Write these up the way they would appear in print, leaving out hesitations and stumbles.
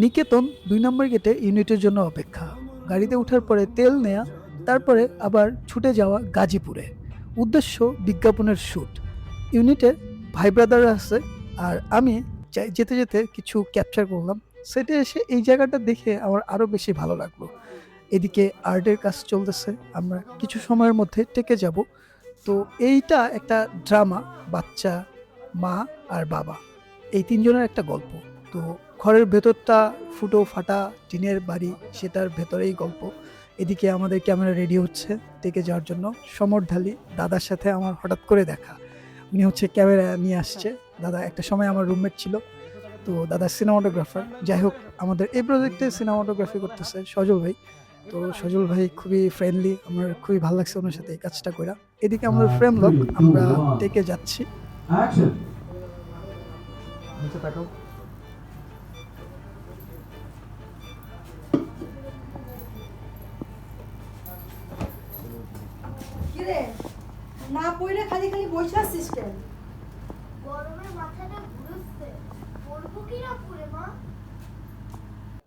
নিকেতন ২ নম্বর গেটে ইউনিটের জন্য অপেক্ষা। গাড়িতে ওঠার পরে তেল নেয়া, তারপরে আবার ছুটে যাওয়া গাজীপুরে। উদ্দেশ্য বিজ্ঞাপনের শ্যুট। ইউনিটে ভাই ব্রাদাররা আছে, আর আমি যেতে যেতে কিছু ক্যাপচার করলাম। সেটে এসে এই জায়গাটা দেখে আমার আরও বেশি ভালো লাগলো। এদিকে আর্টের কাজ চলতেছে, আমরা কিছু সময়ের মধ্যে টেকে যাব। তো এইটা একটা ড্রামা, বাচ্চা, মা আর বাবা, এই ৩ জনের একটা গল্প। তো ঘরের ভেতরটা ফুটো ফাটা টিনের বাড়ি, সেটার ভেতরেই গল্প। এদিকে আমাদের ক্যামেরা রেডি হচ্ছে টেকে যাওয়ার জন্য। সমর ঢালি দাদার সাথে আমার হঠাৎ করে দেখা। উনি হচ্ছে ক্যামেরা নিয়ে আসছে। দাদা একটা সময় আমার রুমমেট ছিল, তো দাদা সিনেমাটোগ্রাফার। যাই হোক, আমাদের এই প্রজেক্টে সিনেমাটোগ্রাফি করতেছে সজল ভাই। তো সজল ভাই খুবই ফ্রেন্ডলি, আমার খুবই ভালো লাগছে ওনার সাথে এই কাজটা কইরা। এদিকে আমাদের ফ্রেম লক, আমরা টেকে যাচ্ছি। নিচে তাকাও। কিরে না পইরে খালি খালি বসে আছিস কেন? গরমে মাথাটা ঘুরছে, পড়বো কি না পড়ে মা?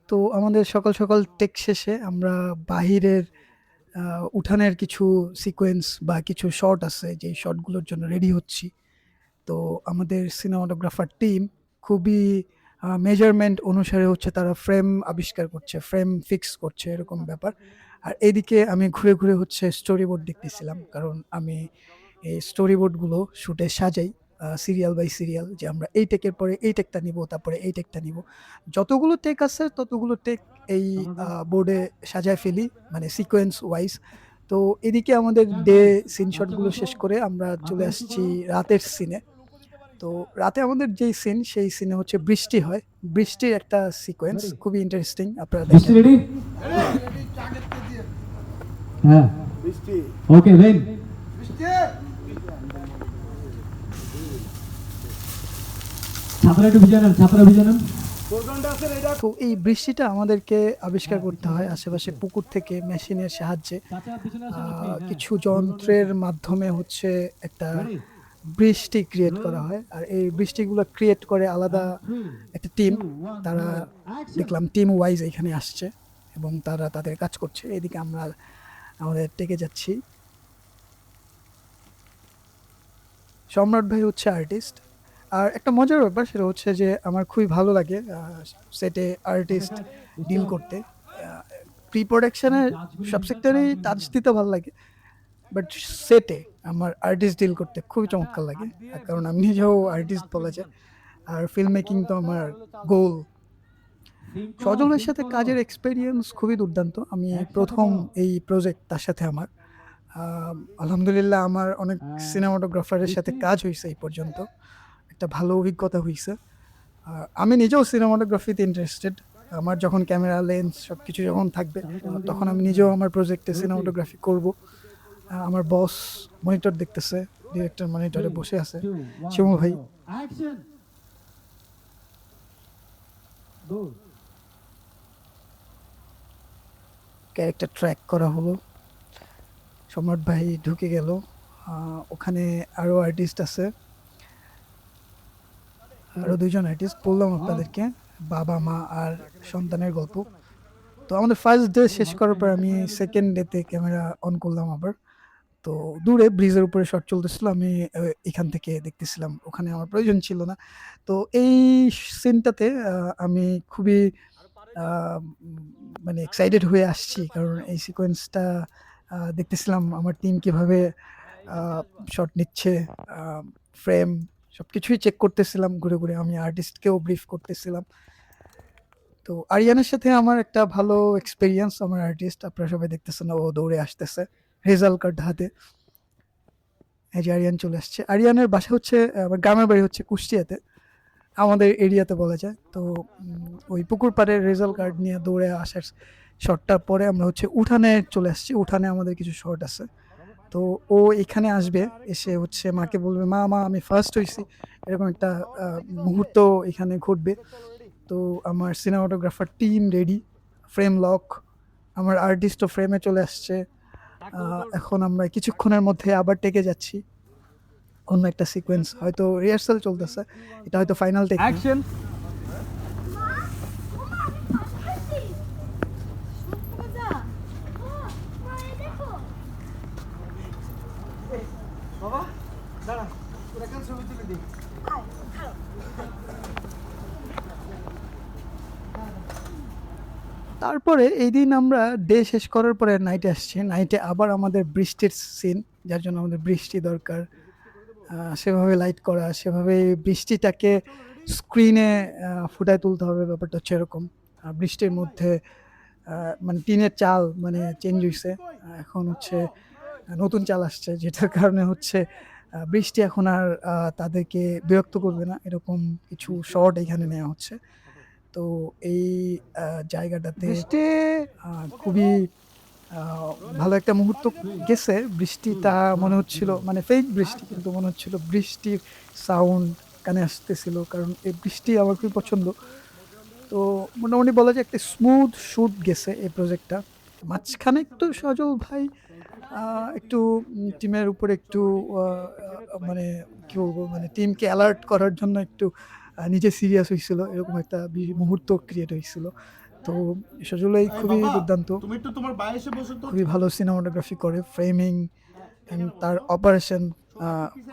তো আমাদের সকাল সকাল টেক শেষে আমরা বাহিরের উঠানের কিছু সিকোয়েন্স বা কিছু শট আছে, যে শটগুলোর জন্য রেডি হচ্ছি। তো আমাদের সিনেমাটোগ্রাফার টিম খুবই মেজারমেন্ট অনুসারে হচ্ছে তারা ফ্রেম আবিষ্কার করছে, ফ্রেম ফিক্স করছে, এরকম ব্যাপার। আর এইদিকে আমি ঘুরে ঘুরে হচ্ছে স্টোরি বোর্ড দেখতেছিলাম, কারণ আমি এই স্টোরি বোর্ডগুলো শ্যুটে সাজাই সিরিয়াল বাই সিরিয়াল, যে আমরা এই টেকের পরে এই টেকটা নিব, তারপরে এই টেকটা নিব। যতগুলো টেক আছে ততগুলো টেক এই বোর্ডে সাজায় ফেলি, মানে সিকোয়েন্স ওয়াইজ। তো এদিকে আমাদের ডে সিন শটগুলো শেষ করে আমরা চলে আসছি রাতের সিনে। তো রাতে আমাদের যেই সিন, সেই সিনে হচ্ছে বৃষ্টি হয়, বৃষ্টির একটা সিকোয়েন্স খুবই ইন্টারেস্টিং, আপনারা বৃষ্টি দেখেন। রেডি? হ্যাঁ, ওকে দেন। ছাত্রা একটু ভিজানেন, ছাত্রা ভিজানেন। তো এই বৃষ্টিটা আমাদেরকে আবিষ্কার করতে হয় আশেপাশে পুকুর থেকে মেশিনের সাহায্যে। কিছু যন্ত্রের মাধ্যমে হচ্ছে একটা বৃষ্টি ক্রিয়েট করা হয়, আর এই বৃষ্টিগুলো ক্রিয়েট করে আলাদা একটা টিম। তারা দেখলাম টিম ওয়াইজ এখানে আসছে এবং তারা তাদের কাজ করছে। এদিকে আমরা আমাদের টেকে যাচ্ছি। সম্রাট ভাই হচ্ছে আর্টিস্ট। আর একটা মজার ব্যাপার সেটা হচ্ছে যে আমার খুবই ভালো লাগে সেটে আর্টিস্ট ডিল করতে। প্রি প্রোডাকশনে সব সেক্টরেই টাচ দিতে ভালো লাগে, বাট সেটে আমার আর্টিস্ট ডিল করতে খুবই চমৎকার লাগে, কারণ আমি নিজেও আর্টিস্ট বলা যায়। আর ফিল্ম মেকিং তো আমার গোল। সজলের সাথে কাজের এক্সপেরিয়েন্স খুবই দুর্দান্ত। আমি প্রথম এই প্রজেক্ট তার সাথে আমার। আলহামদুলিল্লাহ আমার অনেক সিনেমাটোগ্রাফারের সাথে কাজ হয়েছে এই পর্যন্ত, একটা ভালো অভিজ্ঞতা হয়েছে। আমি নিজেও সিনেমাটোগ্রাফিতে ইন্টারেস্টেড। আমার যখন ক্যামেরা লেন্স সব কিছু যখন থাকবে, তখন আমি নিজেও আমার প্রজেক্টে সিনেমাটোগ্রাফি করব। আমার বস মনিটর দেখতেছে, ডিরেক্টর মনিটরে বসে আছে, শিমুল ভাই। ক্যারেক্টার ট্র্যাক করা হলো, সম্রাট ভাই ঢুকে গেল। ওখানে আরও আর্টিস্ট আছে, আরও 2জন আর্টিস্ট বললাম আপনাদেরকে, বাবা মা আর সন্তানের গল্প। তো আমাদের ফার্স্ট ডে শেষ করার পর আমি সেকেন্ড ডেতে ক্যামেরা অন করলাম আবার। তো দূরে ব্রিজের উপরে শট চলতেছিল, আমি এখান থেকে দেখতেছিলাম, ওখানে আমার প্রয়োজন ছিল না। তো এই সিনটাতে আমি খুবই মানে এক্সাইটেড হয়ে আসছি, কারণ এই সিকোয়েন্সটা দেখতেছিলাম আমার টিম কীভাবে শট নিচ্ছে, ফ্রেম সব কিছুই চেক করতেছিলাম ঘুরে ঘুরে, আমি আর্টিস্টকেও ব্রিফ করতেছিলাম। তো আরিয়ানের সাথে আমার একটা ভালো এক্সপিরিয়েন্স। আমার আর্টিস্ট আপনারা সবাই দেখতেছেন, ও দৌড়ে আসতেছে রেজাল্ট কার্ড হাতে। এই যে আরিয়ান চলে আসছে। আরিয়ানের বাসা হচ্ছে, আমার গ্রামের বাড়ি হচ্ছে কুষ্টিয়াতে, আমাদের এরিয়াতে বলা যায়। তো ওই পুকুর পাড়ের রেজাল্ট কার্ড নিয়ে দৌড়ে আসার শটটা পরে আমরা হচ্ছে উঠানে চলে আসছি। উঠানে আমাদের কিছু শট আছে। তো ও এখানে আসবে, এসে হচ্ছে মাকে বলবে, মা মা আমি ফার্স্ট হয়েছি, এরকম একটা মুহূর্ত এখানে ঘটবে। তো আমার cinematographer team ready, frame lock, আমার আর্টিস্টও ফ্রেমে চলে আসছে। এখন আমরা কিছুক্ষণের মধ্যে আবার টেকে যাচ্ছি অন্য একটা সিকোয়েন্স, হয়তো রিহার্সাল চলতেছে, এটা হয়তো ফাইনাল টেক। অ্যাকশন। তারপরে এই দিন আমরা ডে শেষ করার পরে নাইটে আসছি। নাইটে আবার আমাদের বৃষ্টির সিন, যার জন্য আমাদের বৃষ্টি দরকার। সেভাবে লাইট করা, সেভাবে বৃষ্টিটাকে স্ক্রিনে ফুটায় তুলতে হবে, ব্যাপারটা হচ্ছে এরকম। বৃষ্টির মধ্যে মানে টিনের চাল মানে চেঞ্জ হইছে। এখন হচ্ছে নতুন চাল আসছে, যেটার কারণে হচ্ছে বৃষ্টি এখন আর তাদেরকে বিরক্ত করবে না, এরকম কিছু শট এখানে নেওয়া হচ্ছে। তো এই জায়গাটাতে খুবই ভালো একটা মুহূর্ত গেছে। বৃষ্টিটা মনে হচ্ছিল মানে ফেক বৃষ্টি, কিন্তু মনে হচ্ছিল বৃষ্টির সাউন্ড কানে আসতেছিল, কারণ এই বৃষ্টি আমার খুবই পছন্দ। তো মোটামুটি বলা যায় একটা স্মুথ শুট গেছে এই প্রজেক্টটা। মাঝখানে একটু সজল ভাই একটু টিমের উপরে একটু মানে কি বলবো, মানে টিমকে অ্যালার্ট করার জন্য একটু নিজে সিরিয়াস হয়েছিল, এরকম একটা মুহূর্ত ক্রিয়েট হয়েছিল। তো সজলই খুবই দুর্দান্ত, খুবই ভালো সিনেমাটোগ্রাফি করে, ফ্রেমিং অ্যান্ড তার অপারেশন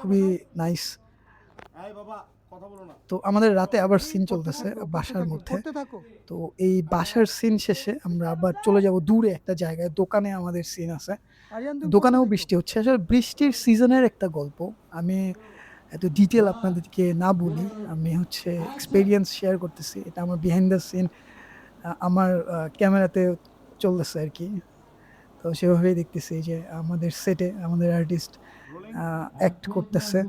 খুবই নাইস। তো আমাদের রাতে আবার সিন চলতেছে বাসার মধ্যে। তো এই বাসার সিন শেষে আমরা আবার চলে যাব দূরে একটা জায়গায়, দোকানে আমাদের সিন আছে। দোকানেও বৃষ্টি হচ্ছে। আসলে বৃষ্টির সিজনের একটা গল্প, আমি এত ডিটেল আপনাদেরকে না বলি, আমি হচ্ছে এক্সপেরিয়েন্স শেয়ার করতেছি। এটা আমার বিহাইন্ড দ্য সিন আমার ক্যামেরাতে চলতেছে আর কি। তো সেভাবেই দেখতেছি যে আমাদের সেটে আমাদের আর্টিস্ট অ্যাক্ট করতেছে।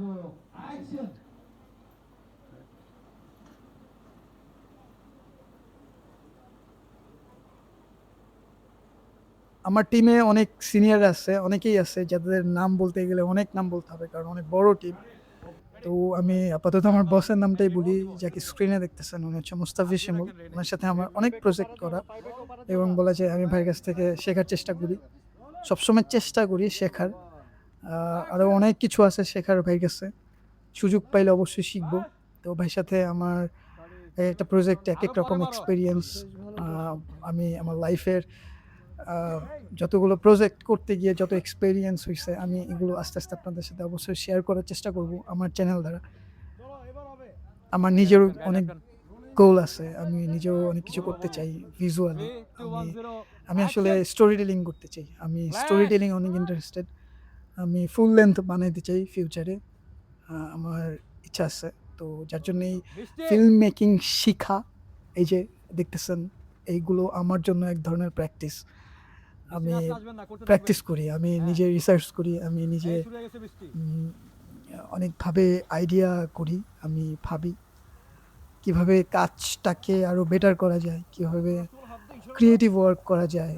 আমার টিমে অনেক সিনিয়র আছে, অনেকেই আছে যাদের নাম বলতে গেলে অনেক নাম বলতে হবে, কারণ অনেক বড় টিম। তো আমি আপাতত আমার বসের নামটাই বলি, যাকে স্ক্রিনে দেখতেছেন, উনি হচ্ছে মুস্তাফিজ শিমুল। ওনার সাথে আমার অনেক প্রজেক্ট করা, এবং বলা যায় আমি ভাইয়ের কাছ থেকে শেখার চেষ্টা করি, সবসময় চেষ্টা করি শেখার। আরও অনেক কিছু আছে শেখার ভাইয়ের কাছে, সুযোগ পাইলে অবশ্যই শিখবো। তো ভাইয়ের সাথে আমার একটা প্রজেক্ট এক এক রকম এক্সপিরিয়েন্স। আমি আমার লাইফের যতগুলো প্রজেক্ট করতে গিয়ে যত এক্সপিরিয়েন্স হয়েছে, আমি এগুলো আস্তে আস্তে আপনাদের সাথে অবশ্যই শেয়ার করার চেষ্টা করব আমার চ্যানেল দ্বারা। আমার নিজেরও অনেক গোল আছে, আমি নিজেও অনেক কিছু করতে চাই ভিজুয়ালি। আমি আসলে স্টোরি টেলিং করতে চাই, আমি স্টোরি টেলিং অনেক ইন্টারেস্টেড। আমি ফুল লেন্থ বানাইতে চাই ফিউচারে, আমার ইচ্ছা আছে। তো যার জন্যই ফিল্ম মেকিং শিখা, এই যে দেখতেছেন, এইগুলো আমার জন্য এক ধরনের প্র্যাকটিস। আমি প্র্যাকটিস করি, আমি নিজে রিসার্চ করি, আমি নিজে অনেকভাবে আইডিয়া করি, আমি ভাবি কিভাবে কাজটাকে আরও বেটার করা যায়, কিভাবে ক্রিয়েটিভ ওয়ার্ক করা যায়।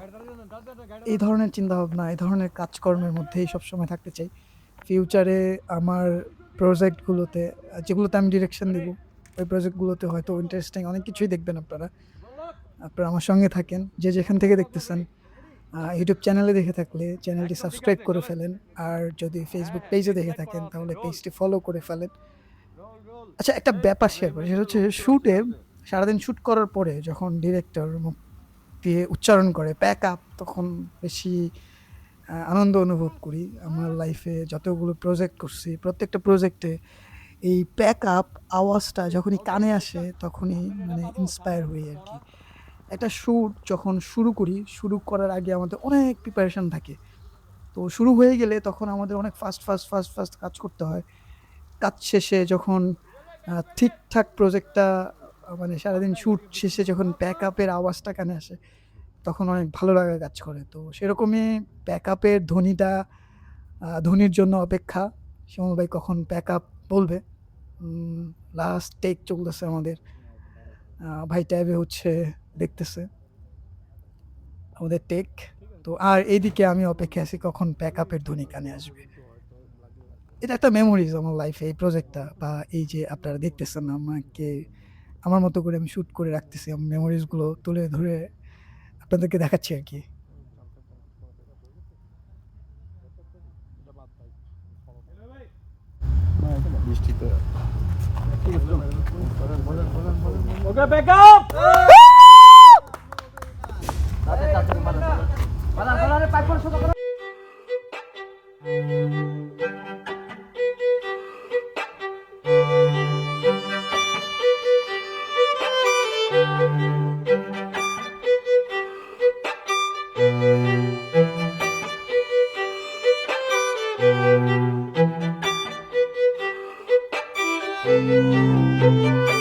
এই ধরনের চিন্তাভাবনা, এই ধরনের কাজকর্মের মধ্যেই সবসময় থাকতে চাই। ফিউচারে আমার প্রজেক্টগুলোতে, যেগুলোতে আমি ডিরেকশন দেবো, ওই প্রজেক্টগুলোতে হয়তো ইন্টারেস্টিং অনেক কিছুই দেখবেন আপনারা। আপনারা আমার সঙ্গে থাকেন, যে যেখান থেকে দেখতেছেন। ইউটিউব চ্যানেলে দেখে থাকলে চ্যানেলটি সাবস্ক্রাইব করে ফেলেন, আর যদি ফেসবুক পেজে দেখে থাকেন তাহলে পেজটি ফলো করে ফেলেন। আচ্ছা, একটা ব্যাপার শেয়ার করি, সেটা হচ্ছে শ্যুটে সারাদিন শ্যুট করার পরে যখন ডিরেক্টর মুখ দিয়ে উচ্চারণ করে প্যাক আপ, তখন বেশি আনন্দ অনুভব করি। আমার লাইফে যতগুলো প্রজেক্ট করছি, প্রত্যেকটা প্রজেক্টে এই প্যাক আপ আওয়াজটা যখনই কানে আসে তখনই মানে ইন্সপায়ার হই আর কি। একটা শ্যুট যখন শুরু করি, শুরু করার আগে আমাদের অনেক প্রিপারেশান থাকে। তো শুরু হয়ে গেলে তখন আমাদের অনেক ফাস্ট কাজ করতে হয়। কাজ শেষে যখন ঠিকঠাক প্রজেক্টটা মানে সারাদিন শ্যুট শেষে যখন প্যাক আপের আওয়াজটা কানে আসে, তখন অনেক ভালো লাগা কাজ করে। তো সেরকমই প্যাক আপের ধ্বনির জন্য অপেক্ষা। শিমুল ভাই কখন প্যাক আপ বলবে। লাস্ট টেক চলতেছে আমাদের, ভাই ট্যাবে হচ্ছে দেখতেছে আমাদের টেক। তো আর এইদিকে আমি অপেক্ষা আছি কখন প্যাক আপের ধ্বনি কানে আসবে। এটা একটা মেমোরিজ আমার লাইফে, এই প্রজেক্টটা বা এই যে আপনারা দেখতেছেন আমাকে, আমার মতো করে আমি শ্যুট করে রাখতেছি, আমার মেমোরিজগুলো তুলে ধরে আপনাদেরকে দেখাচ্ছি আর কি। ওকে ব্যাক আপ না